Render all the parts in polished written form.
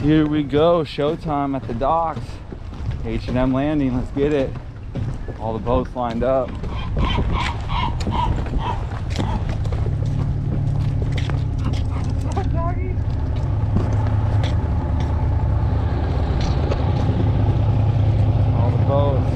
Here we go, showtime at the docks. H&M landing, let's get it. All the boats lined up. All the boats.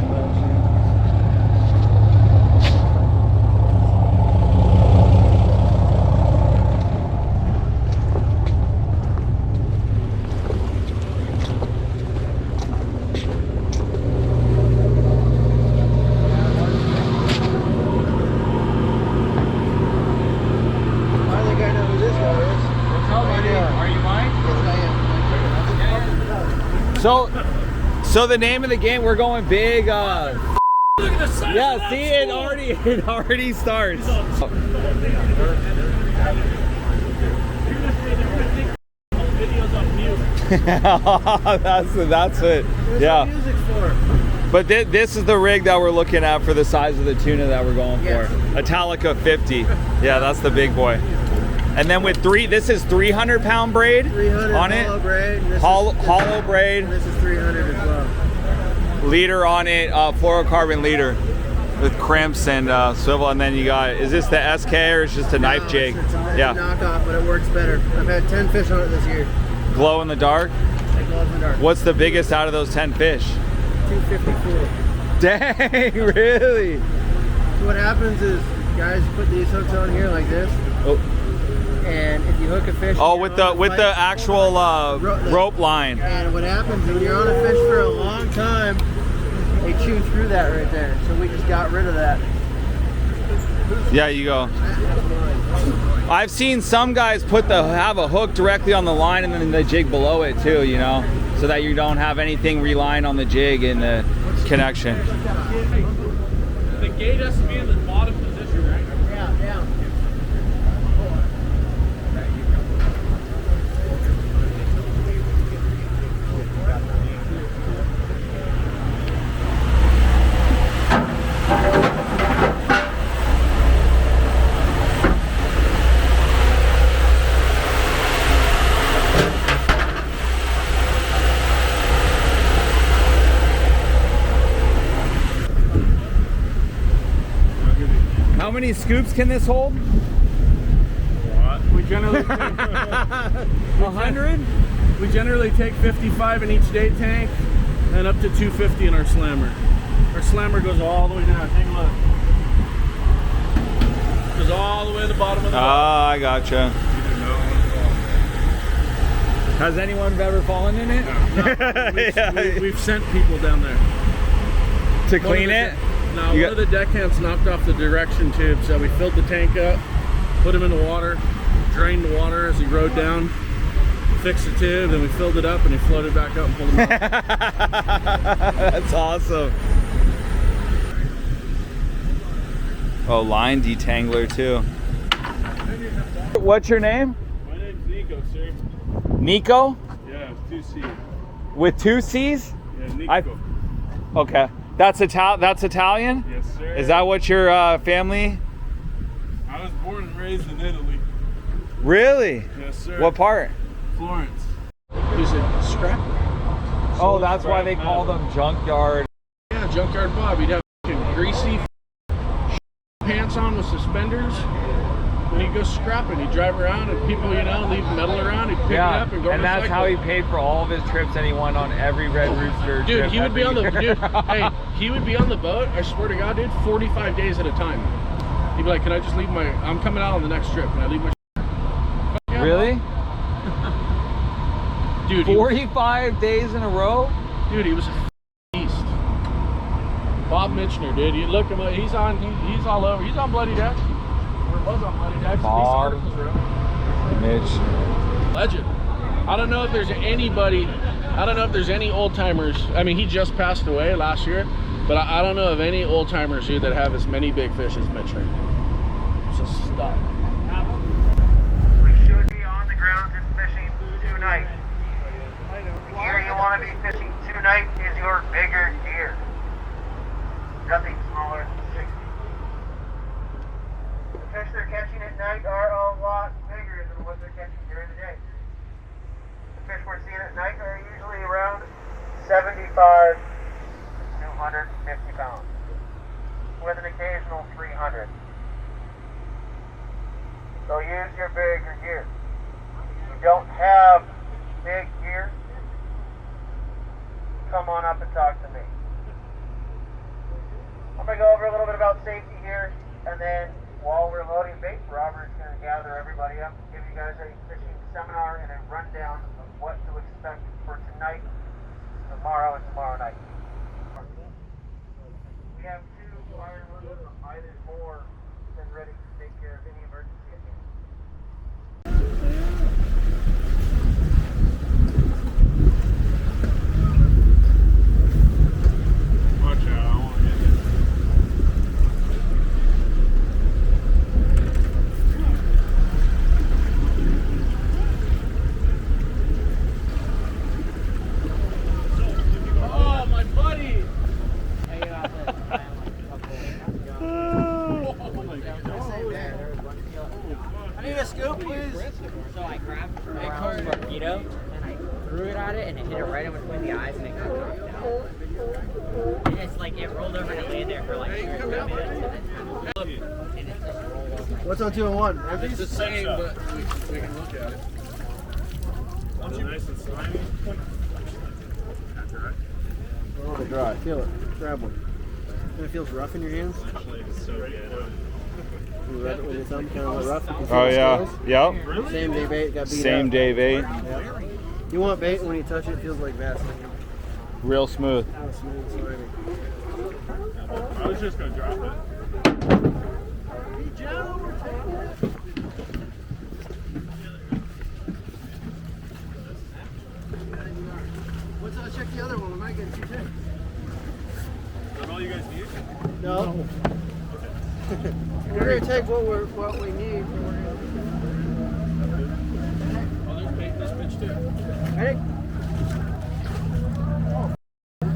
So the name of the game, we're going big. Look at the size yeah, see it already starts. that's it. Yeah. Music for. But this is the rig that we're looking at for the size of the tuna that we're going for. Italica 50. Yeah, that's the big boy. And then with this is 300-pound braid 300 on hollow it. Braid, Hollow braid. And this is 300 as well. Leader on it, fluorocarbon leader with crimps and swivel. And then you got, is this the SK or is just a knife jig? It's a knockoff, but it works better. I've had 10 fish on it this year. Glow in the dark? It glows in the dark. What's the biggest out of those 10 fish? 254. Dang, really? So what happens is guys put these hooks on here like this. Oh. And if you hook a fish, with the actual rope line. And what happens when you're on a fish for a long time, they chew through that right there. So we just got rid of that. Yeah, you go. I've seen some guys have a hook directly on the line and then the jig below it too, you know, so that you don't have anything relying on the jig in the connection. The gate has to be in the bottom position, right? Yeah, down. How many scoops can this hold? We generally take 100? We generally take 55 in each day tank and up to 250 in our slammer. Our slammer goes all the way down. Take a look. Goes all the way to the bottom of the boat. I gotcha. Has anyone ever fallen in it? No. We've sent people down there. To clean it? No, one of the deckhands knocked off the direction tube, so we filled the tank up, put him in the water, drained the water as he rode down, fixed the tube, then we filled it up and he floated back up and pulled him out. That's awesome. Oh, line detangler too. What's your name? My name's Nico, sir. Nico? Yeah, 2 C's. With 2 C's? Yeah, Nico. Okay. That's Italian? Yes, sir. Is that what your family? I was born and raised in Italy. Really? Yes, sir. What part? Florence. Is it scrap? Oh, that's why they call them junkyard. Yeah, junkyard Bob. He'd have greasy pants on with suspenders. When he'd go scrapping, he'd drive around and people, you know, leave metal around, he'd pick it up and go and that's how he paid for all of his trips, and he went on every Red Rooster dude, trip. He would be on the hey, he would be on the boat, I swear to God, dude, 45 days at a time. He'd be like, can I just leave my, I'm coming out on the next trip, can I leave my yeah, really? Dude, 45 days in a row? Dude, he was a beast. Bob Mitchner, dude, you look him up, he's all over, he's on Bloody Deck. Was on Bloody Deck. Bob Mitch. Legend. I don't know if there's anybody, I don't know if there's any old timers. I mean, he just passed away last year, but I don't know of any old timers here that have as many big fish as Mitchell. It's a stud. We should be on the ground and fishing tonight. The gear you want to be fishing tonight is your bigger gear. Nothing smaller than 60. The fish they're catching at night are a lot bigger than what they're catching during the day. The fish we're seeing at night are 225 to 250 pounds, with an occasional 300. So use your bigger gear. If you don't have big gear, come on up and talk to me. I'm going to go over a little bit about safety here, and then while we're loading bait, Robert's going to gather everybody up, give you guys a fishing seminar and a rundown of what to expect for tonight, tomorrow, and tomorrow night. We have 2 iron wood, either more than ready to take care of any emergency at hand. Watch out, I won't hit you. Oh, my buddy! I need a scoop, please. So I grabbed a torpedo and I threw it at it and it hit it right in between the eyes and it got knocked out. And it's like it rolled over and it lay there for like 2 or 3 minutes and it just rolled over. What's on 2 and 1? It's the same, but we can look at it. Is it nice and slimy? A little bit dry. Feel it. Grab one. And it feels rough in your hands. Actually, it's so good. You rub it with your thumb, kind of rough. You can feel Oh the yeah, scales. yep. Same day bait, got beat Same up. day bait, Yeah. You want bait when you touch it, it feels like Vaseline. real smooth. Real smooth, slimy. I was just going to drop it. Let's check the other one. We might get 2 ticks. Is that all you guys need? No. We're gonna take what we need. Oh, there's bait in this bitch too. Ready?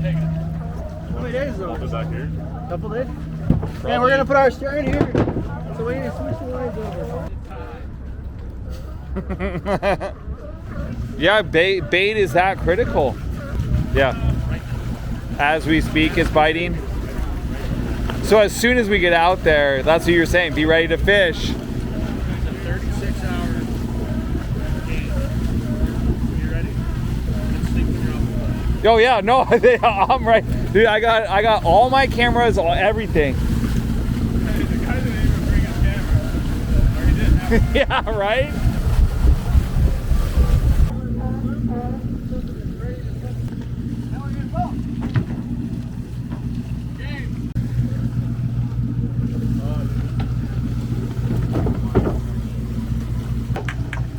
Take it. How many days though? Was that here? Couple days? Yeah, we're gonna put our stern here. So we need to switch the lines over. Yeah, bait is that critical. Yeah. As we speak, it's biting. So as soon as we get out there, that's what you're saying, be ready to fish. It's a 36-hour game. You ready? Let's sleep when you're off the boat. Oh yeah, no, I'm right. Dude, I got all my cameras, everything. Hey, the guy didn't even bring his camera. Or he didn't have it. Yeah, right?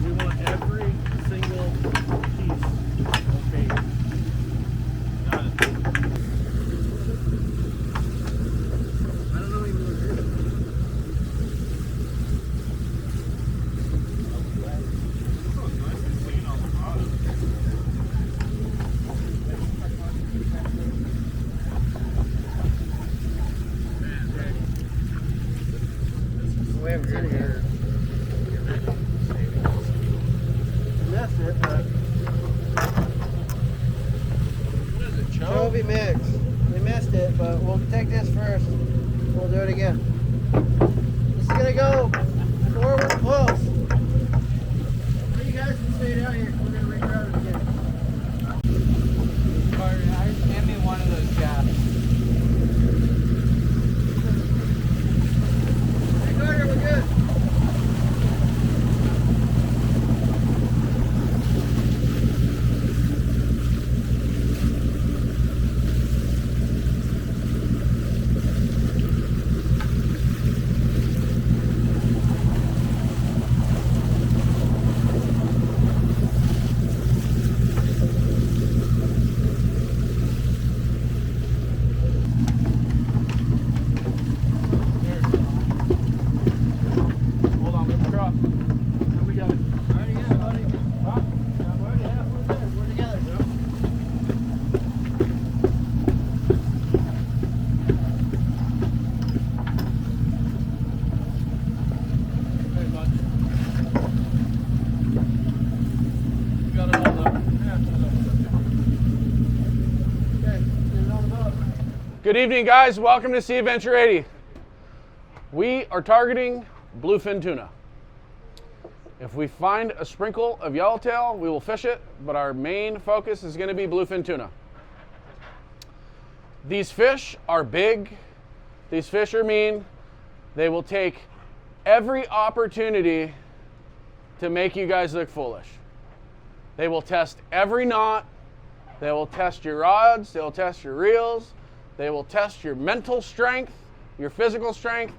We want every single piece of bait. Got it. I don't know even what it is. Oh, it's nice and clean on the bottom. We haven't seen it yet. We missed it, but What is it, Chovy mix. We missed it, but we'll take this first. We'll do it again. This is gonna go forward close. You guys can stay down here. We're gonna reroute it again. Hand me one of those jabs. Hey Carter, we're good. Good evening, guys. Welcome to Sea Adventure 80. We are targeting bluefin tuna. If we find a sprinkle of yellowtail, we will fish it, but our main focus is going to be bluefin tuna. These fish are big. These fish are mean. They will take every opportunity to make you guys look foolish. They will test every knot. They will test your rods. They will test your reels. They will test your mental strength, your physical strength,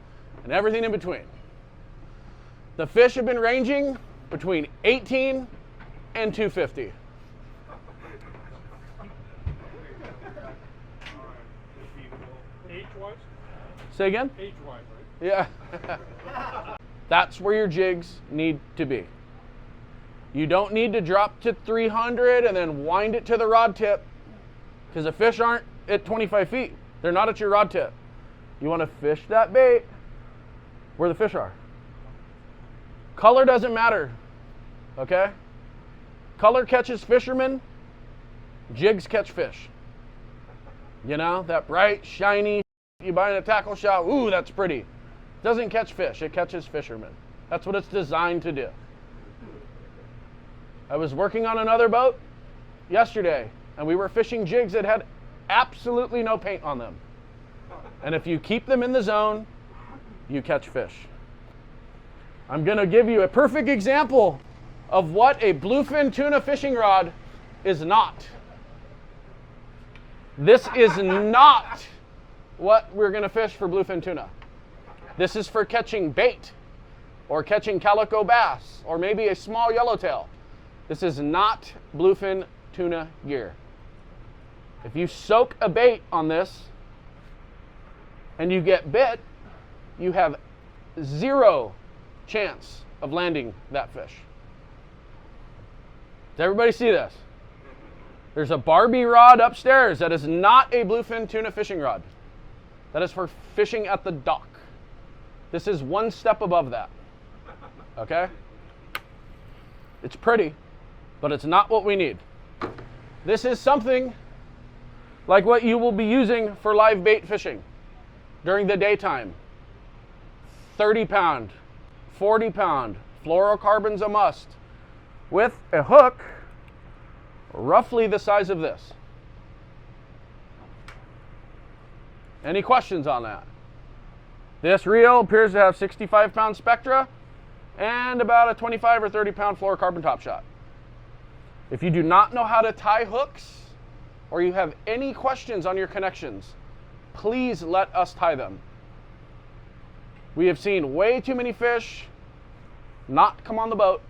and everything in between. The fish have been ranging between 18 and 250. Age-wise? Say again? Age-wise, right? Yeah. That's where your jigs need to be. You don't need to drop to 300 and then wind it to the rod tip, because the fish aren't at 25 feet. They're not at your rod tip. You want to fish that bait where the fish are. Color doesn't matter, okay? Color catches fishermen, jigs catch fish. You know, that bright, shiny, you buy in a tackle shop, ooh, that's pretty. Doesn't catch fish, it catches fishermen. That's what it's designed to do. I was working on another boat yesterday, and we were fishing jigs that had absolutely no paint on them. And if you keep them in the zone, you catch fish. I'm going to give you a perfect example of what a bluefin tuna fishing rod is not. This is not what we're going to fish for bluefin tuna. This is for catching bait, or catching calico bass, or maybe a small yellowtail. This is not bluefin tuna gear. If you soak a bait on this and you get bit, you have zero chance of landing that fish. Does everybody see this? There's a Barbie rod upstairs that is not a bluefin tuna fishing rod. That is for fishing at the dock. This is one step above that. Okay? It's pretty, but it's not what we need. This is something like what you will be using for live bait fishing during the daytime. 30-pound, 40-pound, fluorocarbon's a must, with a hook roughly the size of this. Any questions on that? This reel appears to have 65-pound spectra and about a 25 or 30-pound fluorocarbon top shot. If you do not know how to tie hooks, or you have any questions on your connections, please let us tie them. We have seen way too many fish not come on the boat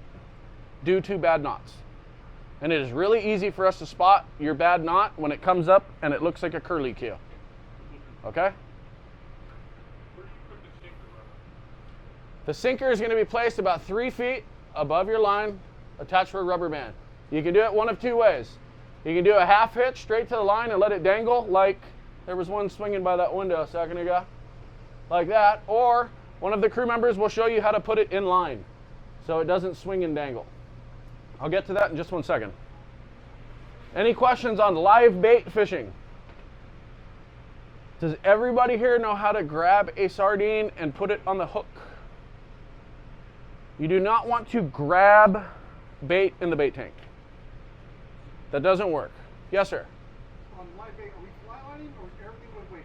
due to bad knots. And it is really easy for us to spot your bad knot when it comes up and it looks like a curly cue. Okay? The sinker is going to be placed about 3 feet above your line, attached to a rubber band. You can do it one of two ways. You can do a half hitch straight to the line and let it dangle, like there was one swinging by that window a second ago, like that. Or one of the crew members will show you how to put it in line so it doesn't swing and dangle. I'll get to that in just 1 second. Any questions on live bait fishing? Does everybody here know how to grab a sardine and put it on the hook? You do not want to grab bait in the bait tank. That doesn't work. Yes, sir? On live bait, are we flatlining or everything with weight?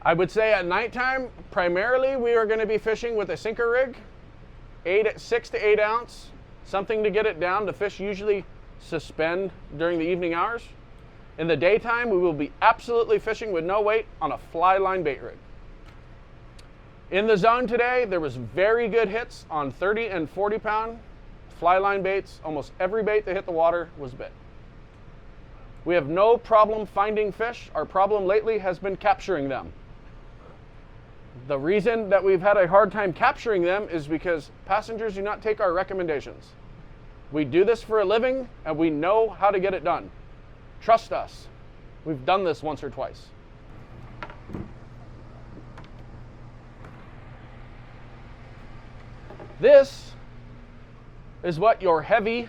I would say at nighttime, primarily we are going to be fishing with a sinker rig, 6 to 8 ounce, something to get it down. The fish usually suspend during the evening hours. In the daytime, we will be absolutely fishing with no weight on a fly line bait rig. In the zone today, there was very good hits on 30 and 40 pound fly line baits. Almost every bait that hit the water was bit. We have no problem finding fish. Our problem lately has been capturing them. The reason that we've had a hard time capturing them is because passengers do not take our recommendations. We do this for a living and we know how to get it done. Trust us. We've done this once or twice. This is what your heavy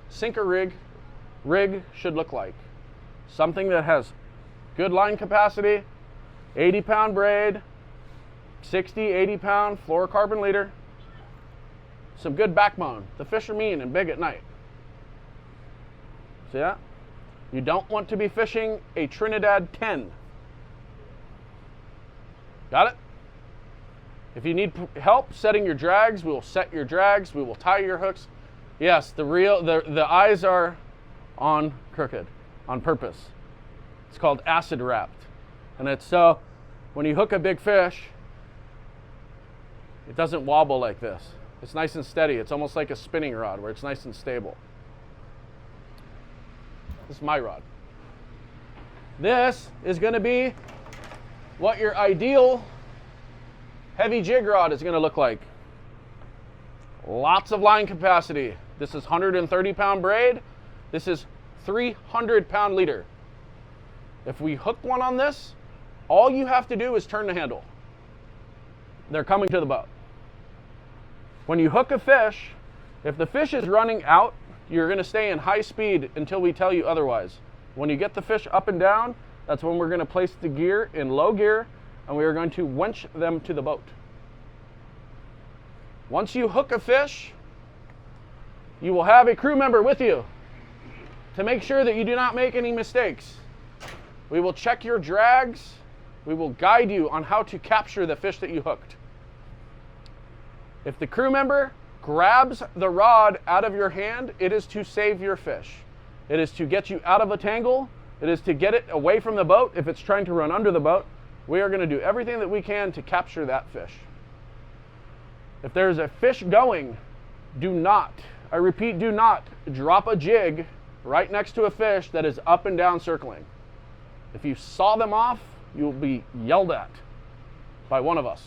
sinker rig should look like. Something that has good line capacity, 80-pound braid, 60, 80-pound fluorocarbon leader, some good backbone. The fish are mean and big at night. See that? You don't want to be fishing a Trinidad 10. Got it? If you need help setting your drags, we will set your drags. We will tie your hooks. Yes, the eyes are on crooked, on purpose. It's called acid wrapped. And it's so, when you hook a big fish, it doesn't wobble like this. It's nice and steady. It's almost like a spinning rod where it's nice and stable. This is my rod. This is going to be what your ideal heavy jig rod is going to look like. Lots of line capacity. This is 130-pound braid. This is 300-pound leader. If we hook one on this, all you have to do is turn the handle. They're coming to the boat. When you hook a fish, if the fish is running out, you're going to stay in high speed until we tell you otherwise. When you get the fish up and down, that's when we're going to place the gear in low gear, and we are going to winch them to the boat. Once you hook a fish, you will have a crew member with you to make sure that you do not make any mistakes. We will check your drags. We will guide you on how to capture the fish that you hooked. If the crew member grabs the rod out of your hand, it is to save your fish. It is to get you out of a tangle. It is to get it away from the boat if it's trying to run under the boat. We are going to do everything that we can to capture that fish. If there's a fish going, do not, I repeat, do not drop a jig right next to a fish that is up and down circling. If you saw them off, you'll be yelled at by one of us.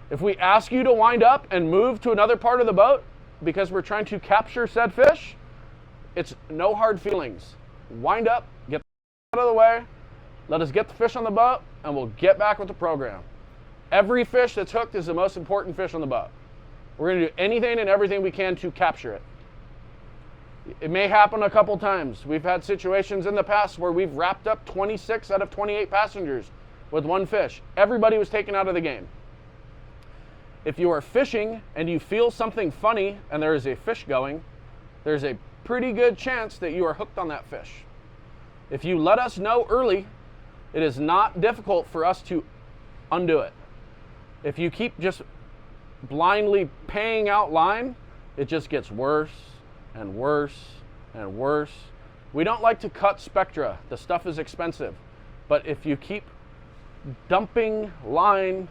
If we ask you to wind up and move to another part of the boat because we're trying to capture said fish, it's no hard feelings. Wind up, get out of the way, let us get the fish on the boat, and we'll get back with the program. Every fish that's hooked is the most important fish on the boat. We're going to do anything and everything we can to capture it. It may happen a couple times. We've had situations in the past where we've wrapped up 26 out of 28 passengers with one fish. Everybody was taken out of the game. If you are fishing and you feel something funny and there is a fish going, there's a pretty good chance that you are hooked on that fish. If you let us know early, it is not difficult for us to undo it. If you keep just blindly paying out line, it just gets worse and worse and worse. We don't like to cut spectra. The stuff is expensive. But if you keep dumping line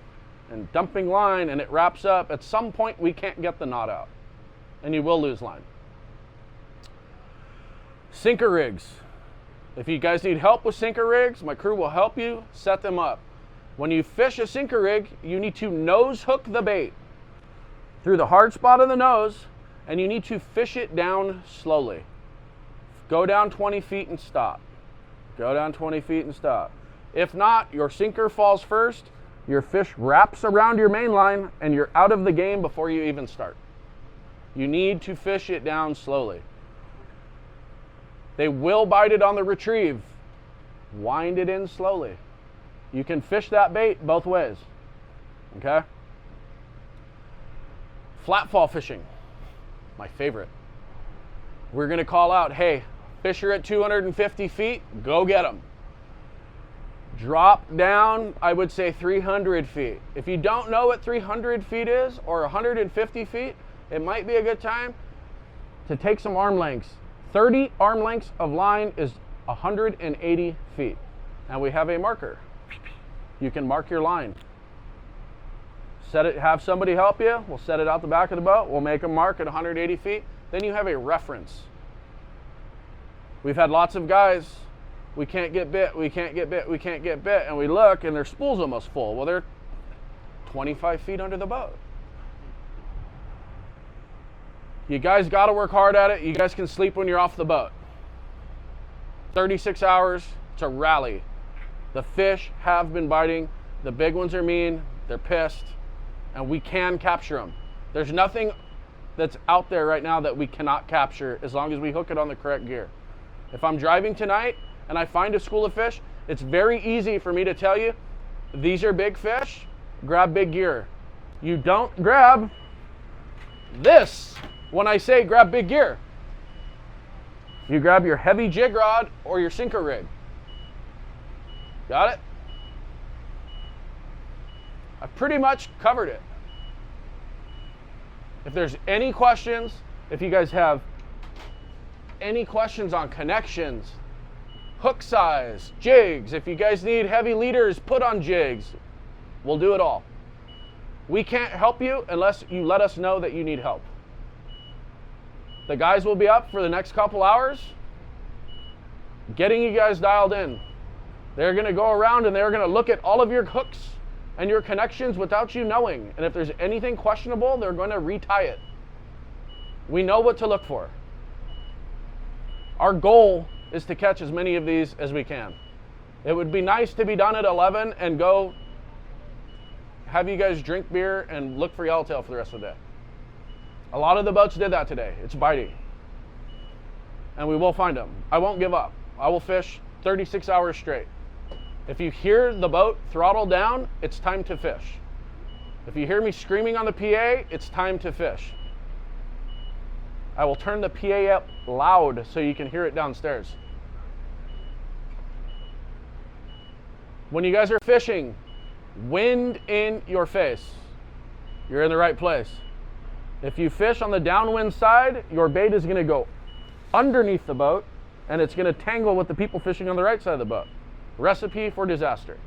and it wraps up, at some point we can't get the knot out and you will lose line. Sinker rigs. If you guys need help with sinker rigs, my crew will help you set them up. When you fish a sinker rig, you need to nose hook the bait through the hard spot of the nose, and you need to fish it down slowly. Go down 20 feet and stop. Go down 20 feet and stop. If not, your sinker falls first, your fish wraps around your main line, and you're out of the game before you even start. You need to fish it down slowly. They will bite it on the retrieve. Wind it in slowly. You can fish that bait both ways. Okay? Flat fall fishing. My favorite. We're going to call out, hey, fisher at 250 feet, go get them. Drop down, I would say 300 feet. If you don't know what 300 feet is or 150 feet, it might be a good time to take some arm lengths. 30 arm lengths of line is 180 feet. And we have a marker. You can mark your line. Set it, have somebody help you. We'll set it out the back of the boat. We'll make a mark at 180 feet. Then you have a reference. We've had lots of guys, we can't get bit, we can't get bit, we can't get bit. And we look and their spool's almost full. Well, they're 25 feet under the boat. You guys got to work hard at it. You guys can sleep when you're off the boat. 36 hours to rally. The fish have been biting. The big ones are mean. They're pissed. And we can capture them. There's nothing that's out there right now that we cannot capture as long as we hook it on the correct gear. If I'm driving tonight and I find a school of fish, it's very easy for me to tell you, these are big fish, grab big gear. You don't grab this when I say grab big gear. You grab your heavy jig rod or your sinker rig. Got it? I've pretty much covered it. If there's any questions, if you guys have any questions on connections, hook size, jigs, if you guys need heavy leaders put on jigs, we'll do it all. We can't help you unless you let us know that you need help. The guys will be up for the next couple hours getting you guys dialed in. They're going to go around and they're going to look at all of your hooks and your connections without you knowing. And if there's anything questionable, they're going to retie it. We know what to look for. Our goal is to catch as many of these as we can. It would be nice to be done at 11 and go have you guys drink beer and look for yellowtail for the rest of the day. A lot of the boats did that today. It's biting. And we will find them. I won't give up. I will fish 36 hours straight. If you hear the boat throttle down, it's time to fish. If you hear me screaming on the PA, it's time to fish. I will turn the PA up loud so you can hear it downstairs. When you guys are fishing, wind in your face. You're in the right place. If you fish on the downwind side, your bait is going to go underneath the boat and it's going to tangle with the people fishing on the right side of the boat. Recipe for disaster.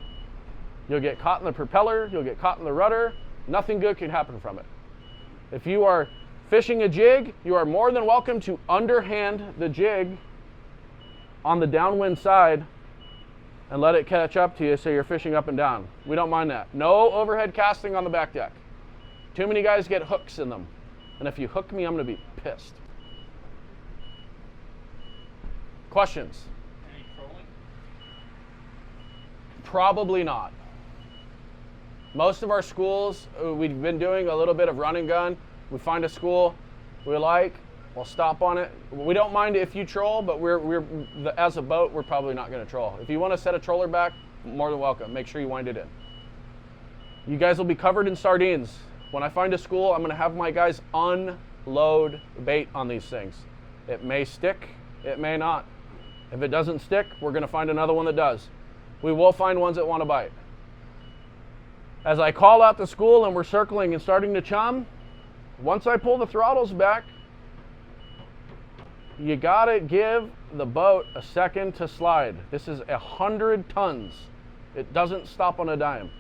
You'll get caught in the propeller, you'll get caught in the rudder, nothing good can happen from it. If you are fishing a jig, you are more than welcome to underhand the jig on the downwind side and let it catch up to you so you're fishing up and down. We don't mind that. No overhead casting on the back deck. Too many guys get hooks in them. And if you hook me, I'm going to be pissed. Questions? Any trolling? Probably not. Most of our schools, we've been doing a little bit of run and gun. We find a school we like, we'll stop on it. We don't mind if you troll, but as a boat, we're probably not going to troll. If you want to set a troller back, more than welcome. Make sure you wind it in. You guys will be covered in sardines. When I find a school, I'm going to have my guys unload bait on these things. It may stick, it may not. If it doesn't stick, we're going to find another one that does. We will find ones that want to bite. As I call out the school and we're circling and starting to chum, once I pull the throttles back, you got to give the boat a second to slide. This is 100 tons. It doesn't stop on a dime.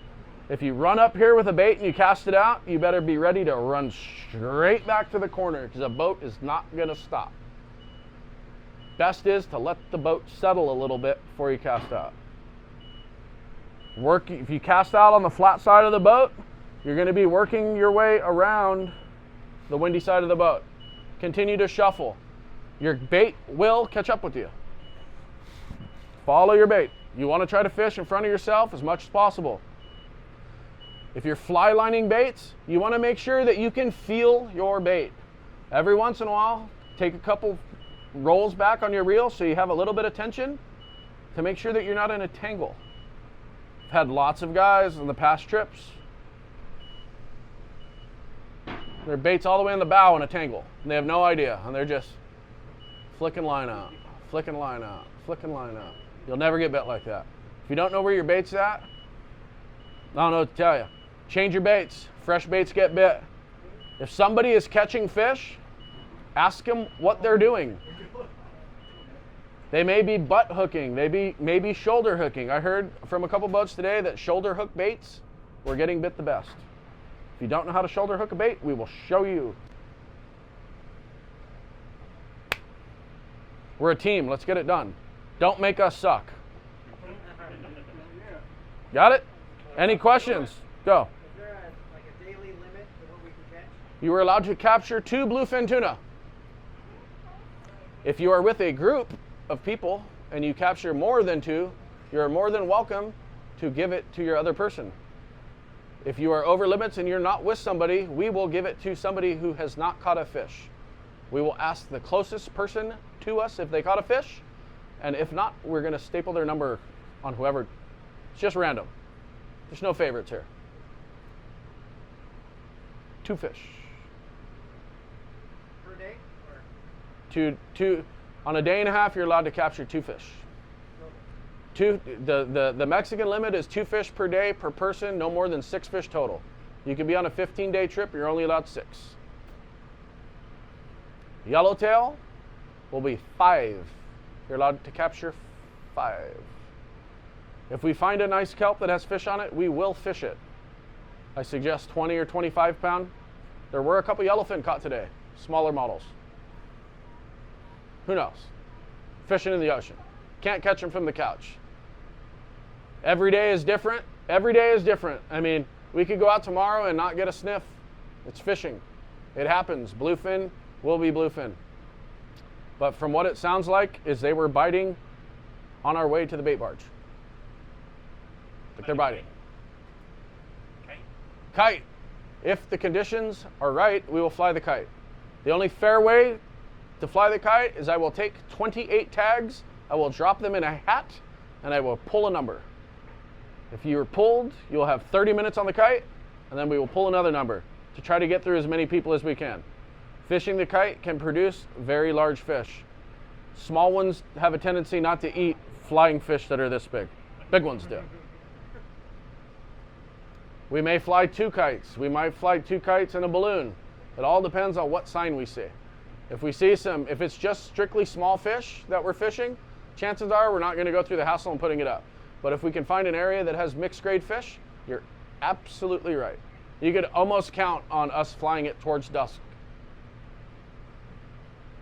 If you run up here with a bait and you cast it out, you better be ready to run straight back to the corner because a boat is not going to stop. Best is to let the boat settle a little bit before you cast out. If you cast out on the flat side of the boat, you're going to be working your way around the windy side of the boat. Continue to shuffle. Your bait will catch up with you. Follow your bait. You want to try to fish in front of yourself as much as possible. If you're fly lining baits, you want to make sure that you can feel your bait. Every once in a while, take a couple rolls back on your reel so you have a little bit of tension to make sure that you're not in a tangle. I've had lots of guys on the past trips. Their bait's all the way in the bow in a tangle, and they have no idea, and they're just flicking line out, flicking line out, flicking line out. You'll never get bit like that. If you don't know where your bait's at, I don't know what to tell you. Change your baits. Fresh baits get bit. If somebody is catching fish, ask them what they're doing. They may be butt hooking. They may be shoulder hooking. I heard from a couple boats today that shoulder hook baits were getting bit the best. If you don't know how to shoulder hook a bait, we will show you. We're a team. Let's get it done. Don't make us suck. Got it? Any questions? Go. Is there a daily limit to what we can catch? You are allowed to capture 2 bluefin tuna. If you are with a group of people and you capture more than 2, you're more than welcome to give it to your other person. If you are over limits and you're not with somebody, we will give it to somebody who has not caught a fish. We will ask the closest person to us if they caught a fish, and if not, we're going to staple their number on whoever. It's just random. There's no favorites here. 2 fish. Per day? Two, on a day and a half, you're allowed to capture 2 fish. The Mexican limit is 2 fish per day per person, no more than 6 fish total. You can be on a 15-day trip, you're only allowed 6. Yellowtail will be 5. You're allowed to capture 5. If we find a nice kelp that has fish on it, we will fish it. I suggest 20 or 25 pound. There were a couple yellowfin caught today, smaller models. Who knows? Fishing in the ocean. Can't catch them from the couch. Every day is different. Every day is different. I mean, we could go out tomorrow and not get a sniff. It's fishing. It happens. Bluefin will be bluefin. But from what it sounds like is they were biting on our way to the bait barge. Like they're biting. Kite. If the conditions are right, we will fly the kite. The only fair way to fly the kite is I will take 28 tags, I will drop them in a hat, and I will pull a number. If you're pulled, you'll have 30 minutes on the kite, and then we will pull another number to try to get through as many people as we can. Fishing the kite can produce very large fish. Small ones have a tendency not to eat flying fish that are this big. Big ones do. We may fly 2 kites. We might fly 2 kites and a balloon. It all depends on what sign we see. If we see if it's just strictly small fish that we're fishing, chances are we're not going to go through the hassle of putting it up. But if we can find an area that has mixed grade fish, you're absolutely right. You could almost count on us flying it towards dusk.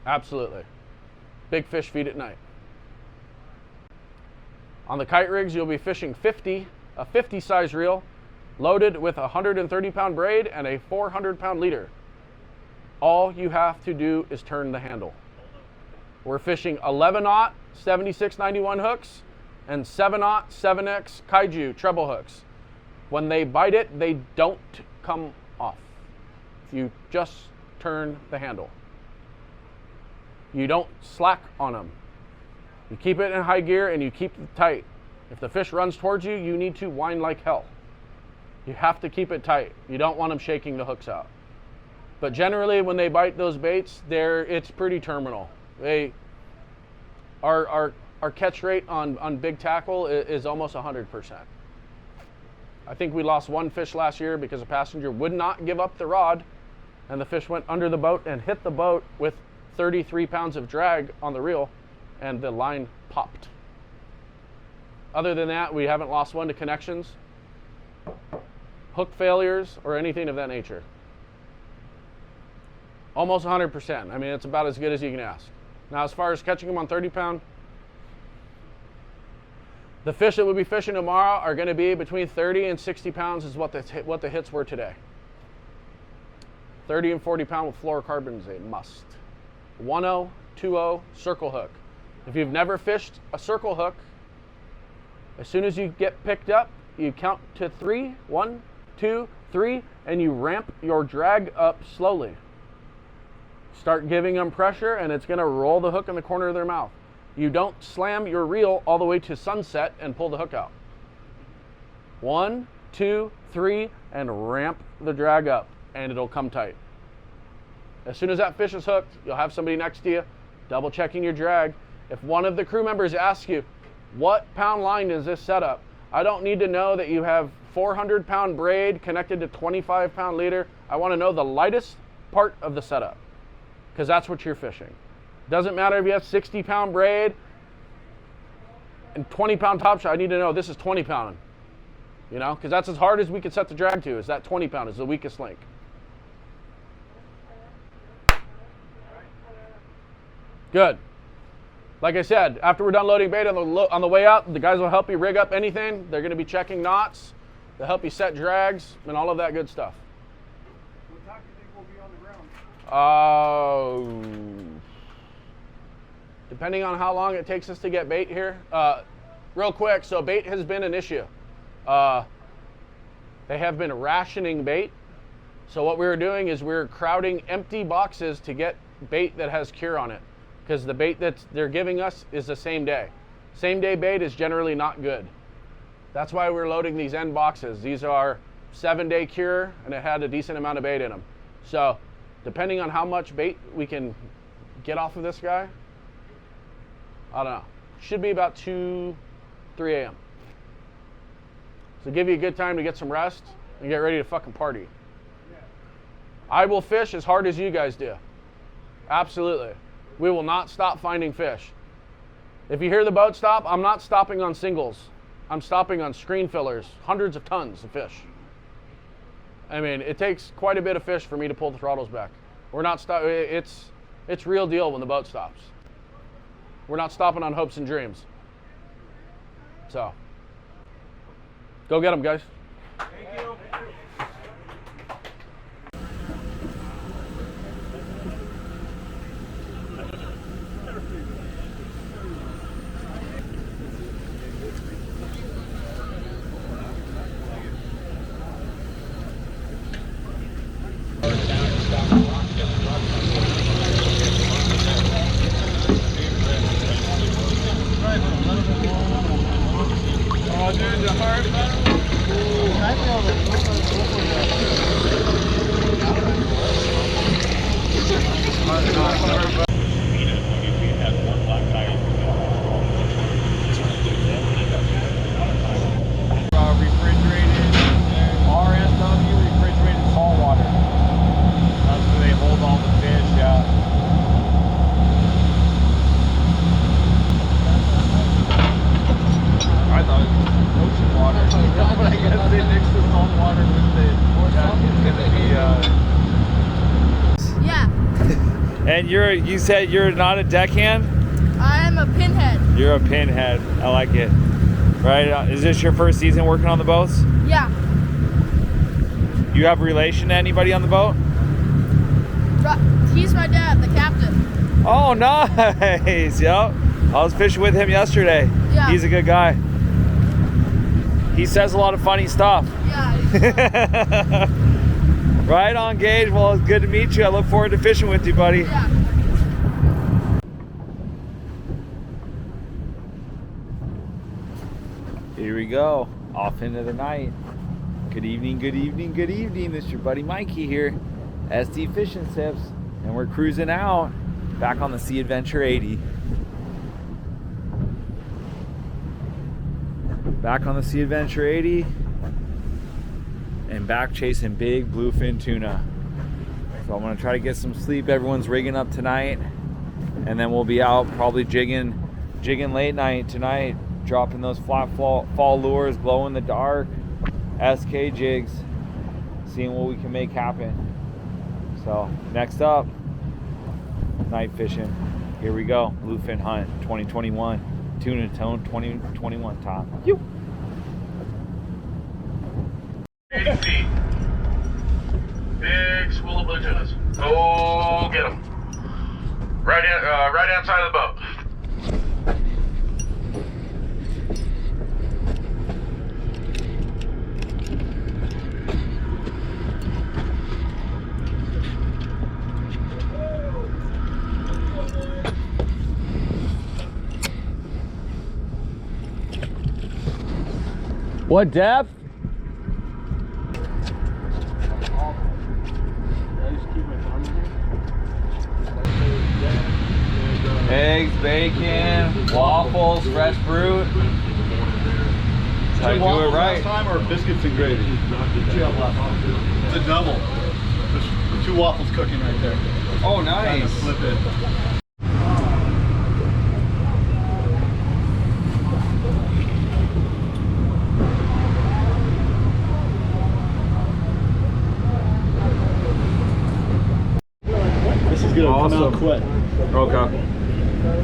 Absolutely. Big fish feed at night. On the kite rigs, you'll be fishing a 50 size reel, loaded with a 130 pound braid and a 400 pound leader. All you have to do is turn the handle. We're fishing 11-aught 7691 hooks and 7-aught 7X Kaiju treble hooks. When they bite it, they don't come off. You just turn the handle. You don't slack on them. You keep it in high gear and you keep it tight. If the fish runs towards you, you need to wind like hell. You have to keep it tight. You don't want them shaking the hooks out. But generally, when they bite those baits, it's pretty terminal. Our catch rate on big tackle is almost 100%. I think we lost 1 fish last year because a passenger would not give up the rod, and the fish went under the boat and hit the boat with 33 pounds of drag on the reel, and the line popped. Other than that, we haven't lost 1 to connections, hook failures, or anything of that nature. Almost 100%. I mean, it's about as good as you can ask. Now, as far as catching them on 30 pound, the fish that we'll be fishing tomorrow are going to be between 30 and 60 pounds is what the hits were today. 30 and 40 pound with fluorocarbon is a must. 1-0, 2-0, circle hook. If you've never fished a circle hook, as soon as you get picked up, you count to 3, 1, 2, 3, and you ramp your drag up slowly. Start giving them pressure, and it's going to roll the hook in the corner of their mouth. You don't slam your reel all the way to sunset and pull the hook out. 1, 2, 3, and ramp the drag up, and it'll come tight. As soon as that fish is hooked, you'll have somebody next to you double checking your drag. If one of the crew members asks you, what pound line is this setup? I don't need to know that you have 400 pound braid connected to 25 pound leader. I want to know the lightest part of the setup, because that's what you're fishing. Doesn't matter if you have 60 pound braid and 20 pound top shot. I need to know this is 20 pound, you know, because that's as hard as we can set the drag to, is that 20 pound is the weakest link. Good. Like I said, after we're done loading bait on the way out, the guys will help you rig up anything. They're going to be checking knots. They'll help you set drags and all of that good stuff. What time do you think we'll be on the ground? Depending on how long it takes us to get bait here. Real quick, so bait has been an issue. They have been rationing bait. So what we were doing is we were crowding empty boxes to get bait that has cure on it, because the bait that they're giving us is the same day. Same day bait is generally not good. That's why we're loading these end boxes. These are 7-day cure, and it had a decent amount of bait in them. So depending on how much bait we can get off of this guy, I don't know. Should be about 2, 3 a.m. So give you a good time to get some rest and get ready to fucking party. I will fish as hard as you guys do. Absolutely. We will not stop finding fish. If you hear the boat stop, I'm not stopping on singles. I'm stopping on screen fillers, hundreds of tons of fish. I mean, it takes quite a bit of fish for me to pull the throttles back. We're not stopping. It's real deal when the boat stops. We're not stopping on hopes and dreams. So, go get them, guys. Thank you. And you said you're not a deckhand? I'm a pinhead. You're a pinhead. I like it. Right? Is this your first season working on the boats? Yeah. You have a relation to anybody on the boat? He's my dad, the captain. Oh, nice. Yep. I was fishing with him yesterday. Yeah. He's a good guy. He says a lot of funny stuff. Yeah. Right on, Gage. Well, it's good to meet you. I look forward to fishing with you, buddy. Yeah. Here we go. Off into the night. Good evening, good evening, good evening. This is your buddy Mikey here. SD Fishing Tips. And we're cruising out back on the Sea Adventure 80. Back on the Sea Adventure 80. And back chasing big bluefin tuna. So I'm gonna try to get some sleep. Everyone's rigging up tonight, and then we'll be out probably jigging late night tonight, dropping those flat fall lures, glow in the dark, SK jigs, seeing what we can make happen. So next up, night fishing. Here we go, bluefin hunt 2021, tuna tone 2021 top. You. 80 feet. Big school of blue tunas. Go get them. Right outside of the boat. What depth? Eggs, bacon, waffles, fresh fruit. That's how you do it right. Last time or biscuits and gravy? It's a double. There's 2 waffles cooking right there. Oh, nice. Kind of flip it. This is gonna Awesome. come out quick. Okay.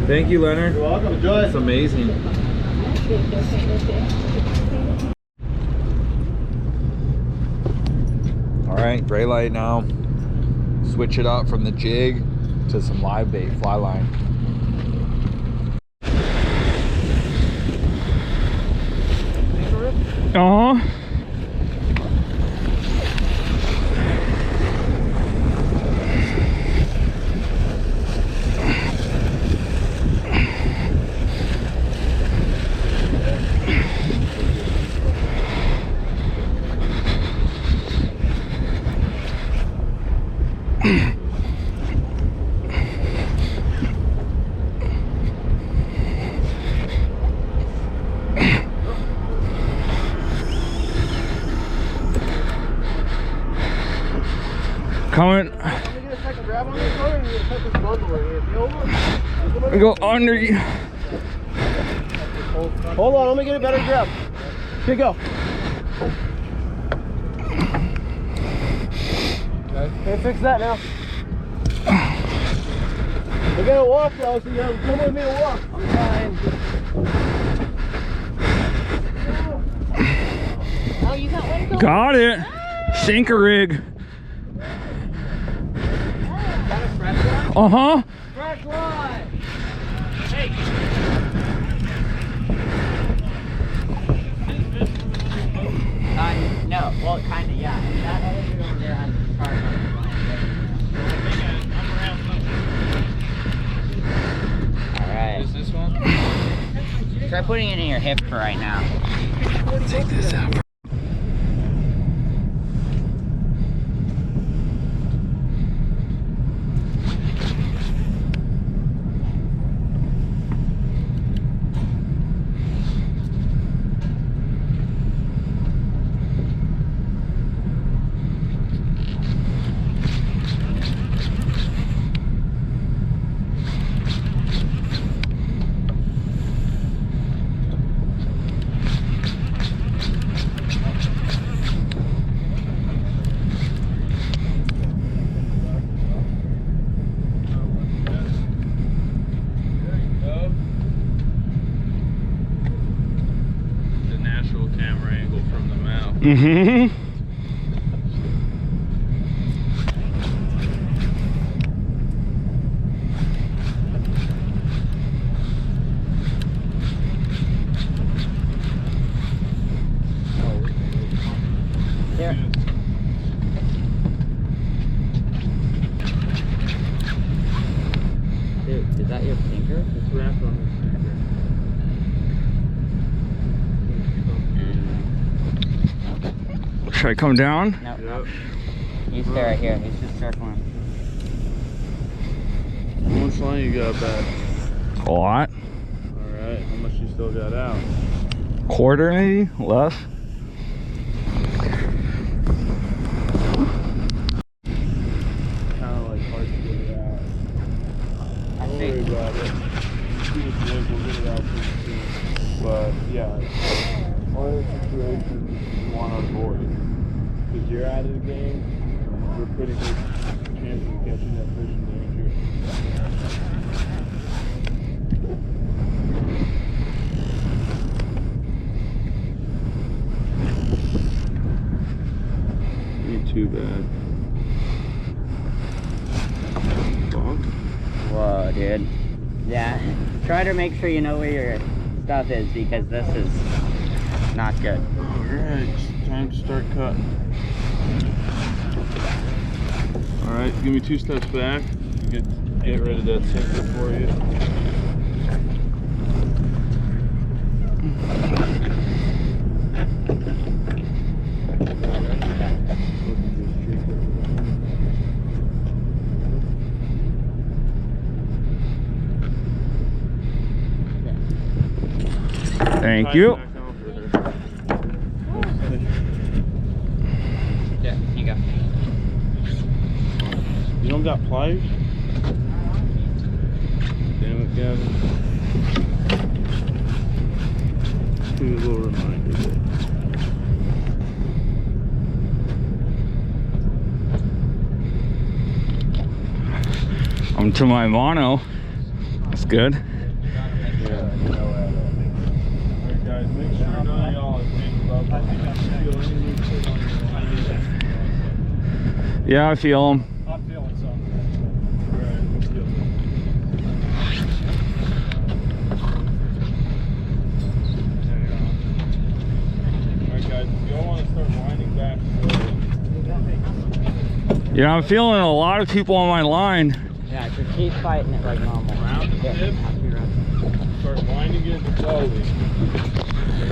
Thank you, Leonard. You're welcome. Enjoy. That's amazing. All right, gray light now. Switch it up from the jig to some live bait, fly line. Uh-huh. Coming. Let me get a second grab on this one and you put this bundle in here. Be over. Go under you. Hold on, let me get a better grab. Here you go. Okay, fix that now. We're gonna walk though, so you have to come with me to walk. I'm fine. Oh, you got one going? Got it. Sinker rig. Uh-huh. Fresh rod! Hey! No, well, kind of, yeah. That other dude over there has a charge on the line. Alright. Is this one? Try putting it in your hip for right now. Take this out. Mm-hmm. There. Dude, is that your finger? It's wrapped on his finger. Should I come down? No, no. You stay right here. He's just circling. How much line you got back? A lot. Alright, how much you still got out? Quarter maybe? Less? Kind of like hard to get it out. I Don't see. worry about it. See what it is, we'll get it out pretty soon. But yeah, all the situations you want to avoid. Because you're out of the game, we're pretty good chance of catching that fish in danger. Ain't too bad. Bonk. Whoa, dude. Yeah. Try to make sure you know where your stuff is because this is not good. Alright, it's time to start cutting. Alright, give me 2 steps back. Get rid of that sinker for you. Thank you. Yeah, you go. You don't got pliers? Damn it, Gavin. Give me a little reminder there. I'm to my mono. That's good. Alright guys, make sure none of y'all are taking love on Yeah, I feel them. I'm feeling something. Alright, let's go. Alright guys, if y'all want to start winding back slowly. Yeah, I'm feeling a lot of people on my line. Yeah, just keep fighting it like normal. Round the tip. Start winding it slowly.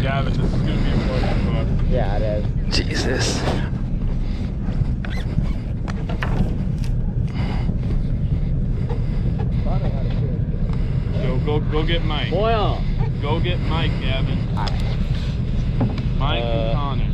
Gavin, this is going to be important, bud. Yeah, it is. Jesus. Go get Mike. Boil. Go get Mike, Gavin. Mike and Connor.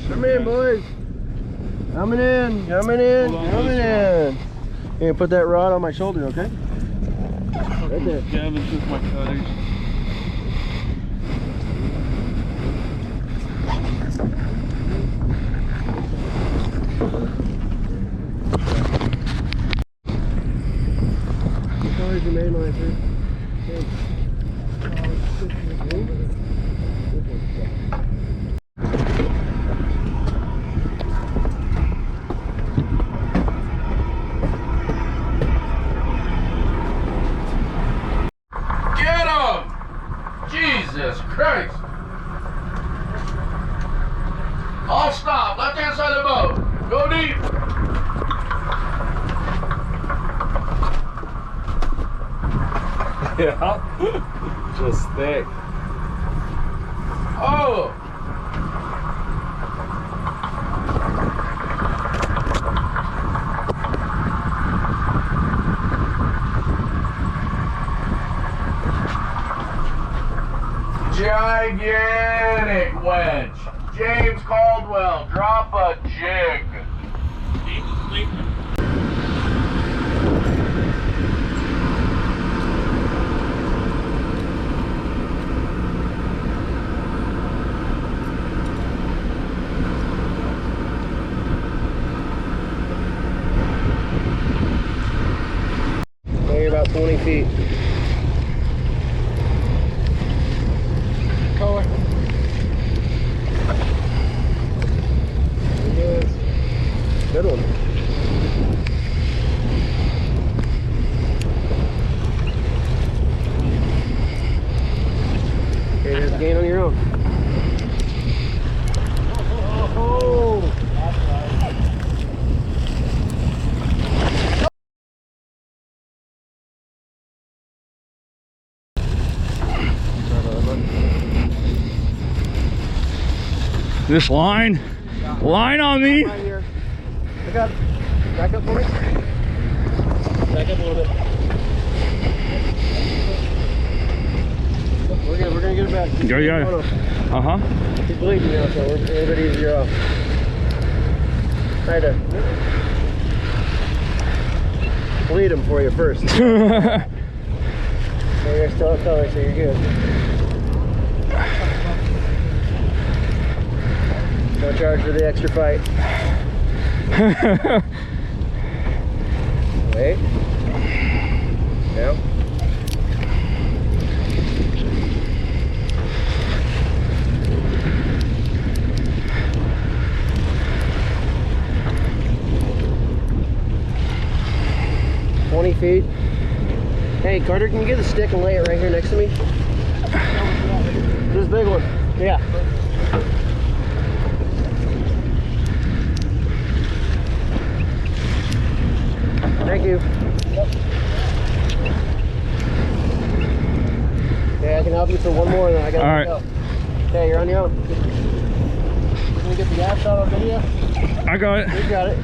Come in, boys. Coming in, coming in, coming in. Here, put that rod on my shoulder, okay? Right there. Gavin took my cutters. What color is your main line, sir? Get him! Jesus Christ! I'll stop. Left hand side of the boat. Go deep. Yeah. Just thick. Oh! Gigantic wedge. James Caldwell, drop a jig. Maybe about 20 feet. Color. Good one. Okay, there's a gain on your own. Oh. This line on me. Right here. I got it. Back up for me. Back up a little bit. We're gonna get it back. Yeah. Uh-huh. He's bleeding now, so we're a little bit easier off. Try to bleed him for you first. So you're still at color, so you're good. No charge for the extra fight. Wait. Now. Feet. Hey Carter, can you get the stick and lay it right here next to me? This big one. Yeah. Thank you. Yep. Okay, I can help you for one more and then I gotta go. Okay, you're on your own. Can we get the gas shot on video? I got it. You got it.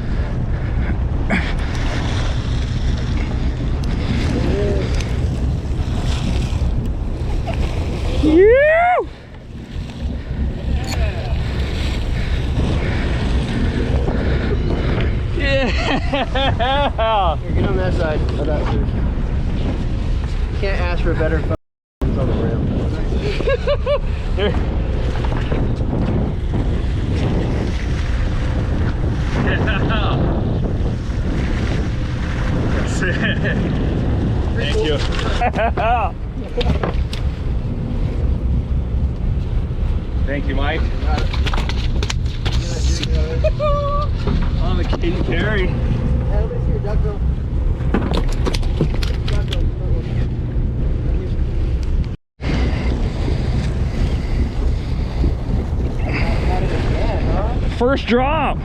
Yeah. Yeah. Here, get on that side of that fish. Can't ask for a better on the rim. Thank you. Thank you, Mike. On the King Carry. Hey, let me see your duck bill. First drop.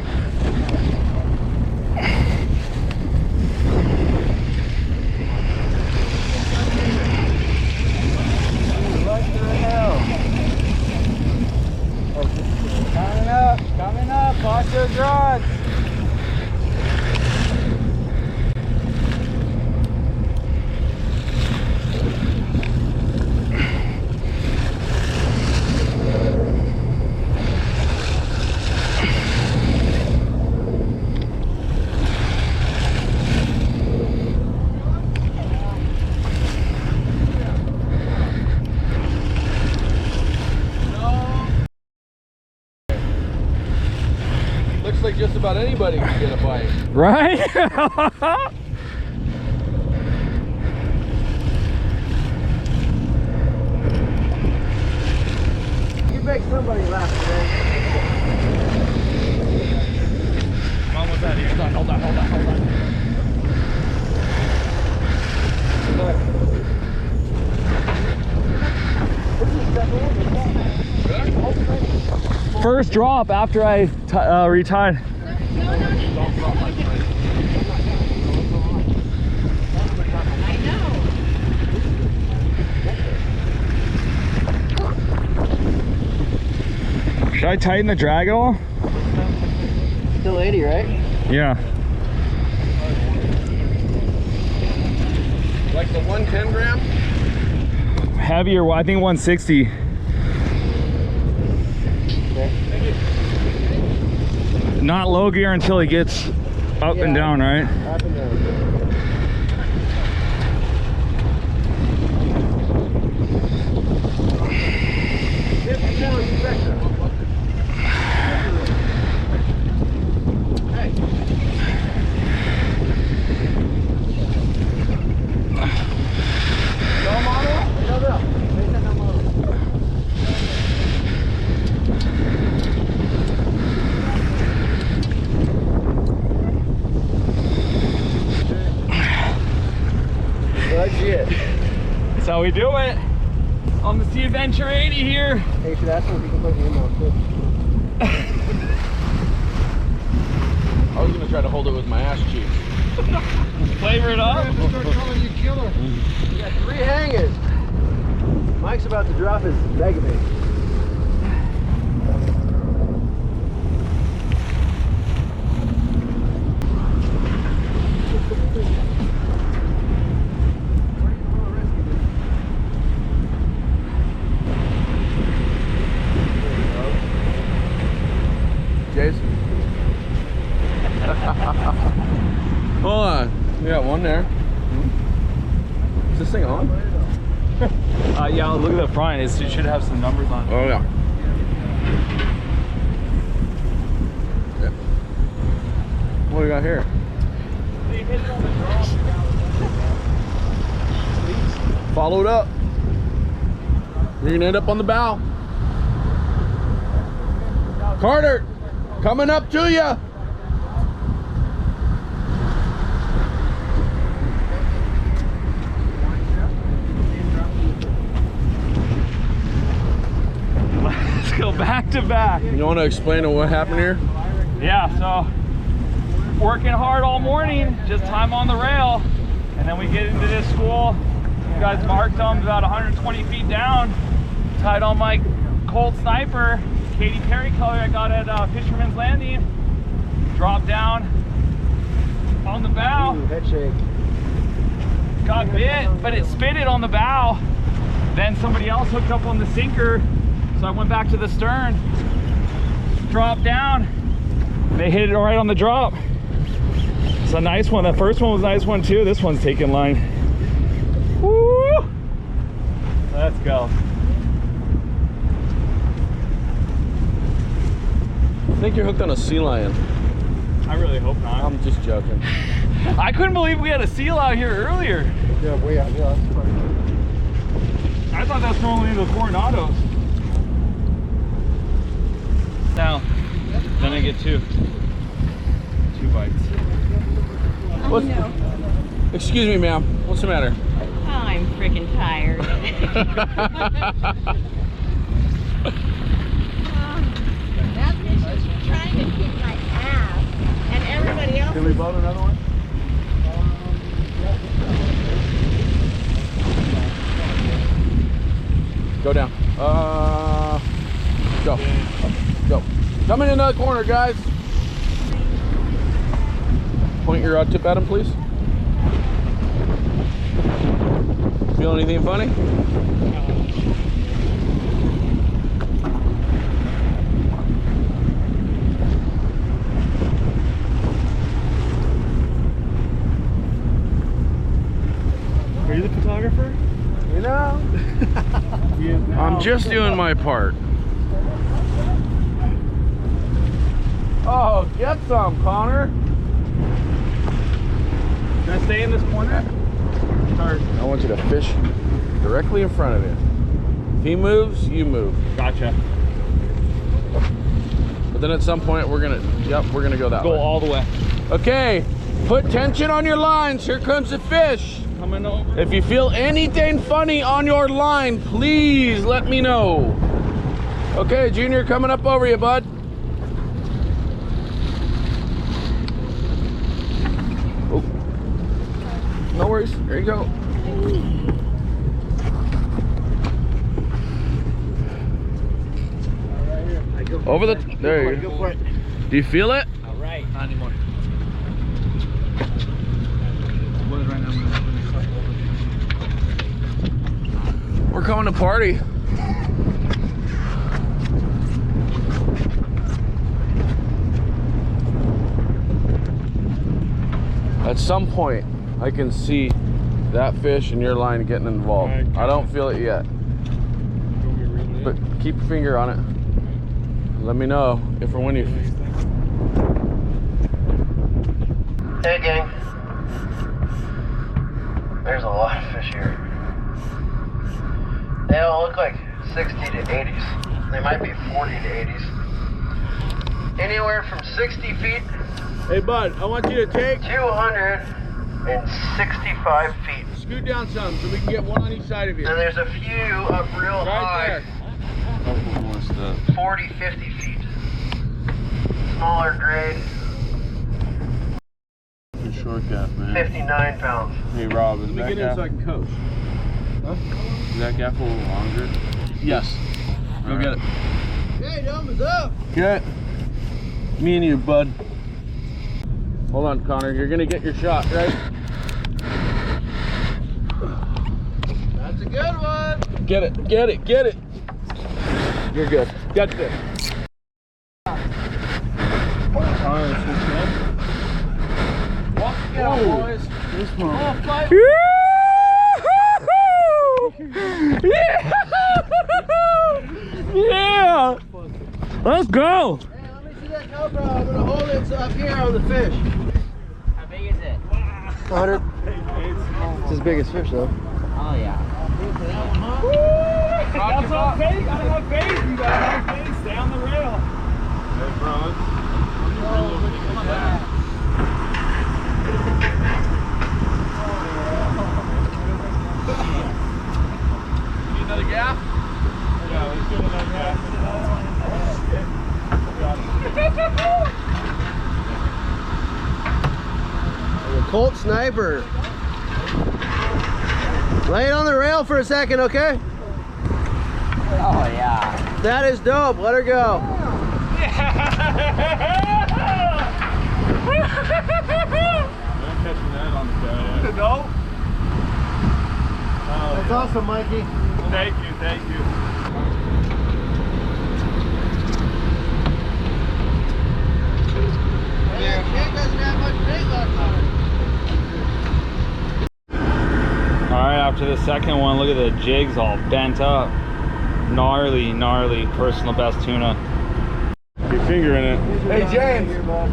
about anybody can get a bite. Right? You make somebody laugh today. I'm almost out of here. Hold on. First drop after I retied. Should I tighten the drag at all? Still 80, right? Yeah. Like the 110 gram? Heavier, I think 160. Not low gear until he gets up and down, right? Up and down. Legit. That's how we do it. On the Sea Adventure 80 here. Hey, you should ask him if you can put him on too. I was gonna try to hold it with my ass cheeks. Flavor it up. You got 3 hangers. Mike's about to drop his mega bait. Jason. Hold on. We got one there. Is this thing on? Yeah, look at the front. It should have some numbers on it. Oh yeah. What do we got here? Follow it up. You're gonna end up on the bow. Carter, coming up to you. Let's go back to back. You want to explain what happened here? Yeah, so working hard all morning, just time on the rail, and then we get into this school. You guys marked them about 120 feet down, tied on my Colt Sniper, Katy Perry color I got at Fisherman's Landing, dropped down on the bow. Ooh, head shake. Got bit, but it spitted on the bow. Then somebody else hooked up on the sinker, so I went back to the stern, dropped down. They hit it right on the drop. It's a nice one. The first one was a nice one too. This one's taking line. Woo! Let's go. I think you're hooked on a sea lion. I really hope not. I'm just joking. I couldn't believe we had a seal out here earlier. Yeah, way out. Yeah, that's funny. I thought that's normally the Coronados. Now, then I get two bites. What? Excuse me, ma'am. What's the matter? I'm freaking tired. That fish is trying to kick my ass, and everybody else. Can we boat another one? Go down. Go. Go. Come in another corner, guys. Point your rod tip at him, please. Feel anything funny? Are you the photographer? You know? I'm just doing my part. Oh, get some, Connor. Can I stay in this corner? I want you to fish directly in front of you. If he moves, you move. Gotcha. But then at some point we're gonna go that way. Go all the way. Okay, put tension on your lines. Here comes the fish. Coming over. If you feel anything funny on your line, please let me know. Okay, Junior, coming up over you, bud. Oh, no worries. There you go. Over the, there you go. Go for it. Do you feel it? All right. Not anymore. We're coming to party. At some point, I can see that fish and your line getting involved. I don't feel it yet. But keep your finger on it. Let me know if or when you. Hey gang, there's a lot of fish here. They all look like 60 to 80s. They might be 40 to 80s. Anywhere from 60 feet Hey bud, I want you to take, 265 feet. scoot down some so we can get one on each side of you. And there's a few up real high, Right 40, 50 feet. Smaller grade, there. Short gaff, man. 59 pounds. Hey Rob, is that gaff? I can coach. Is that gaff a little longer? Yes. Go get it. Hey, Dom, up? Get me and you, bud. Hold on, Connor. You're gonna get your shot, right? That's a good one. Get it, get it, get it. You're good. Got this. boys. This one. Yeah! Let's go! Hey, let me see that cobra. I'm gonna hold it up here on the fish. How big is it? 100. It's his biggest fish, though. Oh yeah. That's not fake. I don't have faith. You got no faith. Stay on the rail. Hey, bro. Need another gaff? Yeah, let's get another gaff. The Colt Sniper. Lay it on the rail for a second, okay? Oh yeah. That is dope. Let her go. I'm catching that on the guy. No? That's awesome, Mikey. Thank you, thank you. Yeah, Jig doesn't have much bait left on it. Alright, after the second one, look at the jigs all bent up. Gnarly, gnarly, personal best tuna. Your finger in it. Hey, James.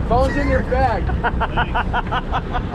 Phone's in your bag.